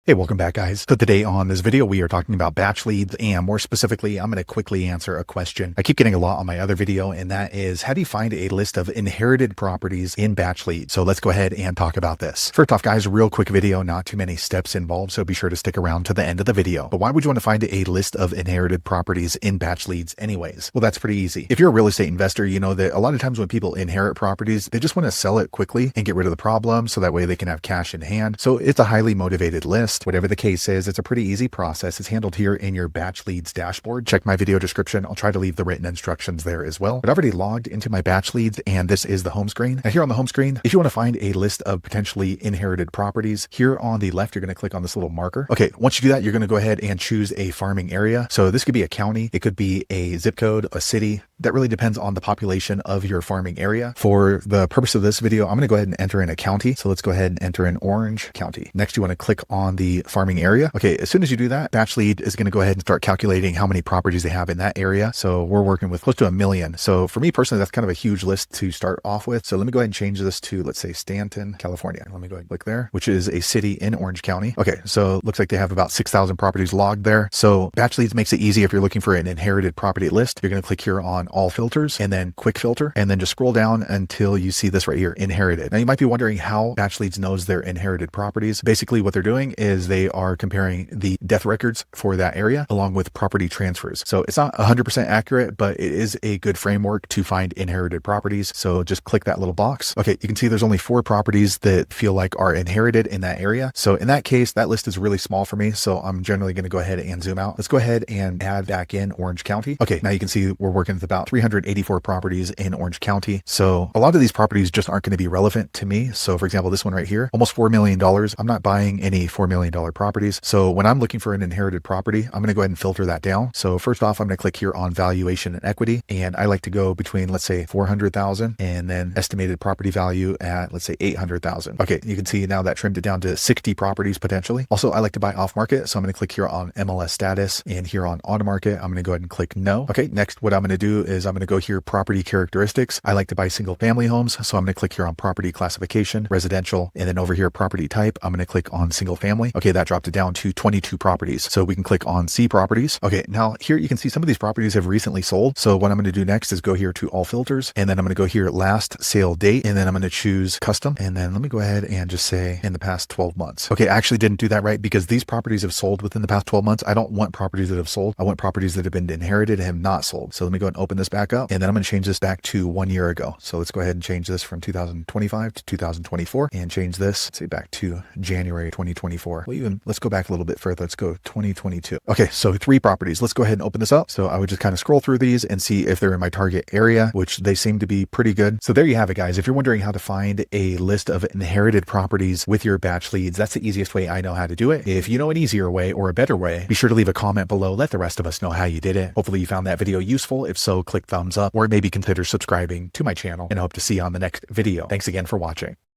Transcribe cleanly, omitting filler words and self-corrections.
Hey, welcome back, guys. So today on this video, we are talking about batch leads, and more specifically, I'm going to quickly answer a question I keep getting a lot on my other video, and that is, how do you find a list of inherited properties in batch leads? So let's go ahead and talk about this. First off, guys, real quick video, not too many steps involved, so be sure to stick around to the end of the video. But why would you want to find a list of inherited properties in batch leads anyways? Well, that's pretty easy. If you're a real estate investor, you know that a lot of times when people inherit properties, they just want to sell it quickly and get rid of the problem so that way they can have cash in hand. So it's a highly motivated list. Whatever the case is, it's a pretty easy process. It's handled here in your batch leads dashboard. Check my video description. I'll try to leave the written instructions there as well. But I've already logged into my batch leads, and this is the home screen. And here on the home screen, if you want to find a list of potentially inherited properties, here on the left, you're going to click on this little marker. Okay, once you do that, you're going to go ahead and choose a farming area. So this could be a county. It could be a zip code, a city. That really depends on the population of your farming area. For the purpose of this video, I'm going to go ahead and enter in a county. So let's go ahead and enter in Orange County. Next, you want to click on the farming area. Okay, as soon as you do that, batch lead is going to go ahead and start calculating how many properties they have in that area. So we're working with close to 1 million. So for me personally, that's kind of a huge list to start off with. So let me go ahead and change this to, let's say, Stanton, California. Let me go ahead and click there, which is a city in Orange County. Okay, so looks like they have about 6,000 properties logged there. So batch leads makes it easy if you're looking for an inherited property list. You're going to click here on all filters and then quick filter, and then just scroll down until you see this right here, inherited. Now you might be wondering how batch leads knows their inherited properties. Basically what they're doing is they are comparing the death records for that area along with property transfers. So it's not 100% accurate, but it is a good framework to find inherited properties. So just click that little box. Okay, you can see there's only 4 properties that feel like are inherited in that area. So in that case, that list is really small for me. So I'm generally going to go ahead and zoom out. Let's go ahead and add back in Orange County. Okay, now you can see we're working with about 384 properties in Orange County. So a lot of these properties just aren't going to be relevant to me. So for example, this one right here, almost $4 million. I'm not buying any $4 million properties. So when I'm looking for an inherited property, I'm going to go ahead and filter that down. So first off, I'm going to click here on valuation and equity. And I like to go between, let's say, 400,000 and then estimated property value at, let's say, 800,000. Okay, you can see now that trimmed it down to 60 properties potentially. Also, I like to buy off market. So I'm going to click here on MLS status, and here on auto market, I'm going to go ahead and click no. Okay, next, what I'm going to do is I'm going to go here, property characteristics. I like to buy single family homes. So I'm going to click here on property classification, residential, and then over here, property type, I'm going to click on single family. Okay, that dropped it down to 22 properties. So we can click on see properties. Okay, now here you can see some of these properties have recently sold. So what I'm going to do next is go here to all filters, and then I'm going to go here last sale date, and then I'm going to choose custom. And then let me go ahead and just say in the past 12 months. Okay, I actually didn't do that right because these properties have sold within the past 12 months. I don't want properties that have sold. I want properties that have been inherited and have not sold. So let me go ahead and open this back up, and then I'm going to change this back to 1 year ago. So let's go ahead and change this from 2025 to 2024 and change this, let's say, back to January 2024. Well, let's go back a little bit further. Let's go 2022. Okay, so 3 properties. Let's go ahead and open this up. So I would just kind of scroll through these and see if they're in my target area, which they seem to be pretty good. So there you have it, guys. If you're wondering how to find a list of inherited properties with your batch leads, that's the easiest way I know how to do it. If you know an easier way or a better way, be sure to leave a comment below. Let the rest of us know how you did it. Hopefully you found that video useful. If so, click thumbs up or maybe consider subscribing to my channel, and I hope to see you on the next video. Thanks again for watching.